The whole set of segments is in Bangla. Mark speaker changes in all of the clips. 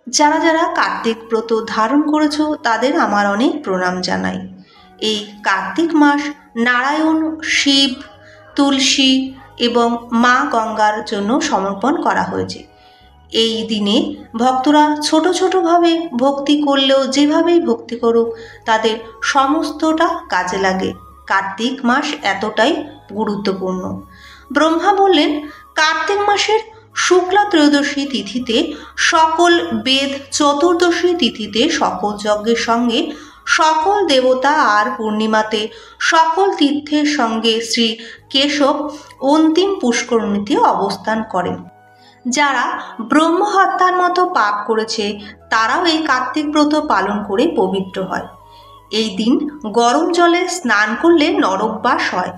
Speaker 1: যারা যারা কার্তিক ব্রত ধারণ করেছো তাদের আমার অনেক প্রণাম জানাই। এই কার্তিক মাস নারায়ণ, শিব, তুলসী এবং মা গঙ্গার জন্য সমর্পণ করা হয়েছে। এই দিনে ভক্তরা ছোট ছোটভাবে ভক্তি করলেও যেভাবেই ভক্তি করুক তাদের সমস্তটা কাজে লাগে। কার্তিক মাস এতটাই গুরুত্বপূর্ণ। ব্রহ্মা বললেন, কার্তিক মাসের শুক্লা ত্রয়োদশী তিথিতে সকল বেদ, চতুর্দশী তিথিতে সকল যজ্ঞের সঙ্গে সকল দেবতা, আর পূর্ণিমাতে সকল তীর্থের সঙ্গে শ্রী কেশব অন্তিম পুষ্করণীতে অবস্থান করেন। যারা ব্রহ্ম হত্যার মতো পাপ করেছে তারাও এই কার্তিক ব্রত পালন করে পবিত্র হয়। এই দিন গরম জলে স্নান করলে নরকবাস হয়।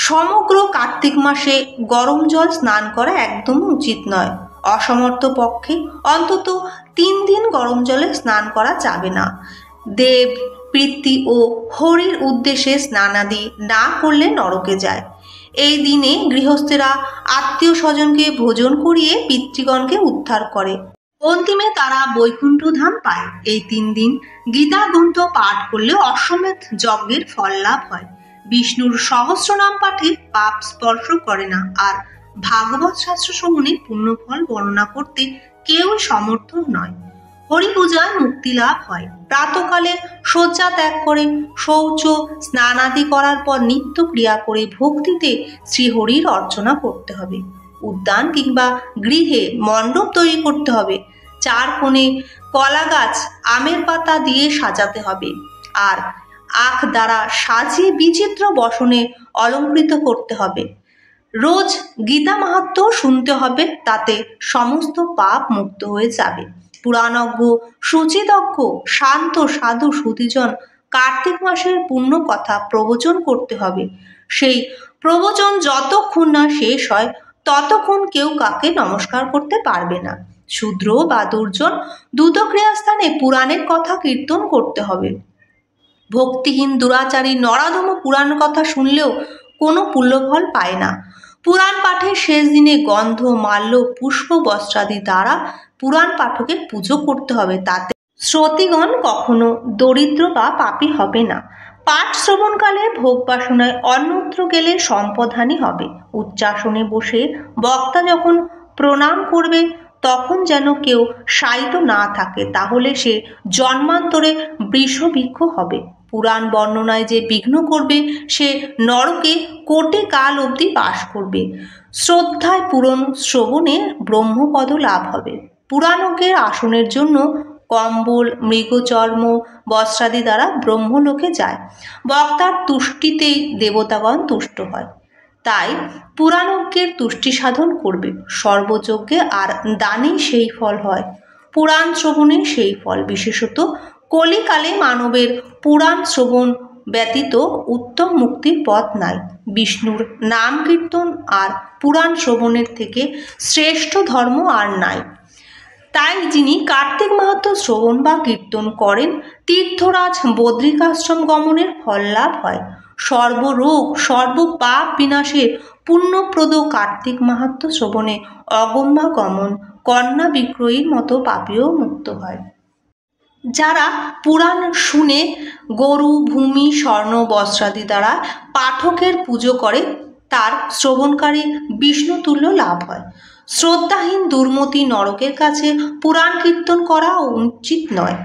Speaker 1: সমগ্র কার্তিক মাসে গরম জল স্নান করা একদম উচিত নয়। অসমর্থ পক্ষে অন্তত 3 দিন গরম জলে স্নান করা যাবে না। দেব, পিতৃ ও হরির উদ্দেশ্যে স্নানাদি না করলে নরকে যায়। এই দিনে গৃহস্থেরা আত্মীয় স্বজনকে ভোজন করিয়ে পিতৃগণকে উদ্ধার করে। অন্তিমে তারা বৈকুণ্ঠ ধাম পায়। এই 3 দিন গীতা গ্রন্থ পাঠ করলে অশ্বমেধ যজ্ঞের ফল লাভ হয়। বিষ্ণুর সহস্রনাম পাঠে পাপ স্পর্শ করে না, আর ভাগবত শাস্ত্র শ্রবণে পুণ্যফল বর্ণনা করতে কেউ সমর্থ নয়। হরি পূজায় মুক্তি লাভ হয়। প্রাতকালে শয্যা ত্যাগ করে শৌচ স্নান আদি করার পর নিত্য ক্রিয়া করে ভক্তিতে শ্রীহরির অর্চনা করতে হবে। উদ্যান কিংবা গৃহে মণ্ডপ তৈরি করতে হবে। 4 কোণে কলা গাছ, আমের পাতা দিয়ে সাজাতে হবে, আর আখ দ্বারা সাজিয়ে বিচিত্র বসনে অলঙ্কৃত করতে হবে। রোজ গীতা মাহাত্ম্য শুনতে হবে, তাতে সমস্ত পাপ মুক্ত হয়ে যাবে। পুরাণজ্ঞ, শুচিদজ্ঞ, শান্ত সাধু সুধীজন কার্তিক মাসের পুণ্য কথা প্রবচন করতে হবে। সেই প্রবচন যতক্ষণ না শেষ হয় ততক্ষণ কেউ কাকে নমস্কার করতে পারবে না। শূদ্র বা দুর্জন দ্রুতক্রিয়াস্থানে পুরাণের কথা কীর্তন করতে হবে। ভক্তিহীন দুরাচারী নরাধম পুরাণ কথা শুনলেও কোনো পুণ্যফল পায় না। পুরাণ পাঠের শেষ দিনে গন্ধ, মাল্য, পুষ্প, বস্ত্রাদি দ্বারা পুরাণ পাঠকের পুজো করতে হবে, তাতে শ্রোতৃগণ কখনো দরিদ্র বা পাপী হবে না। পাঠ শ্রবণকালে ভোগ বাসনায় অন্যত্র গেলে সম্পদহানি হবে। উচ্চাসনে বসে বক্তা যখন প্রণাম করবে তখন যেন কেউ শায়িত না থাকে, তাহলে সে জন্মান্তরে বৃষভিক্ষ হবে। পুরাণ বর্ণনায় যে বিঘ্ন করবে সে নরকে কোটি কাল অবধি বাস করবে। শ্রদ্ধায় পুরাণ শ্রবণে ব্রহ্মপদ লাভ হবে। পুরাণজ্ঞের আসনের জন্য কম্বল, মৃগচর্ম, বস্ত্রাদি দ্বারা ব্রহ্মলোকে যায়। বক্তার তুষ্টিতেই দেবতাগণ তুষ্ট হয়। তাই পুরাণজ্ঞের তুষ্টি সাধন করবে। সর্বযজ্ঞে আর দানে সেই ফল হয়, পুরাণ শ্রবণে সেই ফল। বিশেষত কলিকালে মানবের পুরাণ শ্রবণ ব্যতীত উত্তম মুক্তির পথ নাই। বিষ্ণুর নাম কীর্তন আর পুরাণ শ্রবণের থেকে শ্রেষ্ঠ ধর্ম আর নাই। তাই যিনি কার্তিক মাহাত্ম্য শ্রবণ বা কীর্তন করেন তীর্থরাজ বদ্রিকাশ্রম গমনের ফল লাভ হয়। সর্বরোগ সর্বপাপ বিনাশের পুণ্যপ্রদ কার্তিক মাহাত্ম্য শ্রবণে অগম্যা গমন, কন্যা বিক্রয়ীর মতো পাপীও মুক্ত হয়। যারা পুরাণ শুনে গরু, ভূমি, স্বর্ণ, বস্ত্রাদি দ্বারা পাঠকের পুজো করে তার শ্রবণকারী বিষ্ণুতুল্য লাভ হয়। শ্রদ্ধাহীন দুর্মতি নরকের কাছে পুরাণ কীর্তন করা উচিত নয়।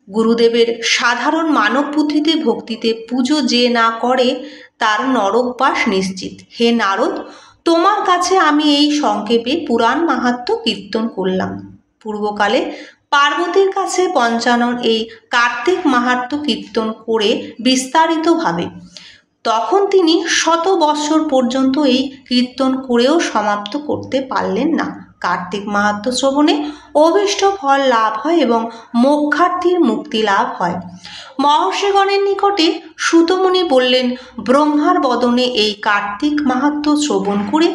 Speaker 1: গুরুদেবের সাধারণ মানব বুদ্ধিতে ভক্তিতে পুজো যে না করে তার নরকবাস নিশ্চিত। হে নারদ, তোমার কাছে আমি এই সংক্ষেপে পুরাণ মাহাত্ম্য কীর্তন করলাম। পূর্বকালে পার্বতীর কাছে পঞ্চানন এই কার্তিক মাহাত্ম্য কীর্তন করে বিস্তারিতভাবে। তখন তিনি 100 বৎসর পর্যন্ত এই কীর্তন করেও সমাপ্ত করতে পারলেন না। কার্তিক মাহাত্ম্য শ্রবণে অভীষ্ট ফল লাভ হয় এবং মোক্ষার্থীর মুক্তি লাভ হয়। মহর্ষিগণের নিকটে সুতমুনি বললেন, ব্রহ্মার বদনে এই কার্তিক মাহাত্ম্য শ্রবণ করে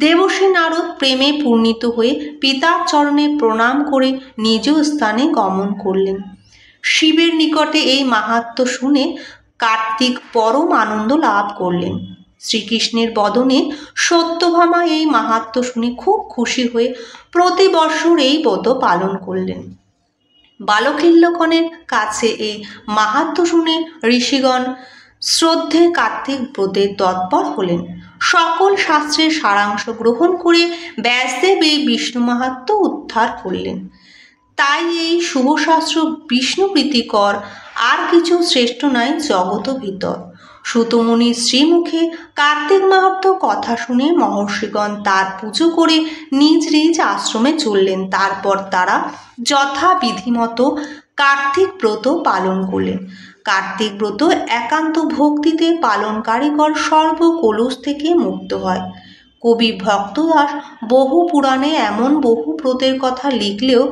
Speaker 1: দেবর্ষি নারদ প্রেমে পূর্ণিত হয়ে পিতার চরণে প্রণাম করে নিজ স্থানে গমন করলেন। শিবের নিকটে এই মাহাত্ম্য শুনে কার্তিক পরম আনন্দ লাভ করলেন। শ্রীকৃষ্ণের বদনে সত্যভামা এই মাহাত্ম্য শুনে খুব খুশি হয়ে প্রতি বৎসর এই ব্রত পালন করলেন। বালকিল্লকনের কাছে এই মাহাত্ম্য শুনে ঋষিগণ শ্রদ্ধে কার্তিক ব্রতের তৎপর হলেন। সকল শাস্ত্রের সারাংশ গ্রহণ করে ব্যাসদেব এই বিষ্ণু মাহাত্ম্য উদ্ধার করলেন। তাই এই শুভশাস্ত্র বিষ্ণু প্রীতিকর, আর কিছু শ্রেষ্ঠ নাই জগত ভিতর। সুতমুনির শ্রীমুখে কার্তিক মাহাত্ম্য কথা শুনে মহর্ষিগণ তার পুজো করে নিজ নিজ আশ্রমে চললেন। তারপর তারা যথাবিধিমতো কার্তিক ব্রত পালন করলেন। কার্তিক ব্রত একান্ত ভক্তিতে পালনকারীগণ সর্বকলুষ থেকে মুক্ত হয়। কবি ভক্তদাস বহু পুরাণে এমন বহু ব্রতের কথা লিখলেও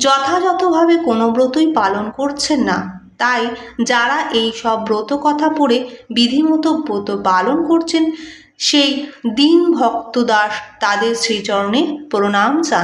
Speaker 1: যথাযথভাবে কোনো ব্রতই পালন করছেন না। তাই যারা এই সব ব্রত কথা পড়ে বিধিমতো ব্রত পালন করছেন, সেই দীন ভক্তদাস তাদের শ্রীচরণে প্রণাম জানান।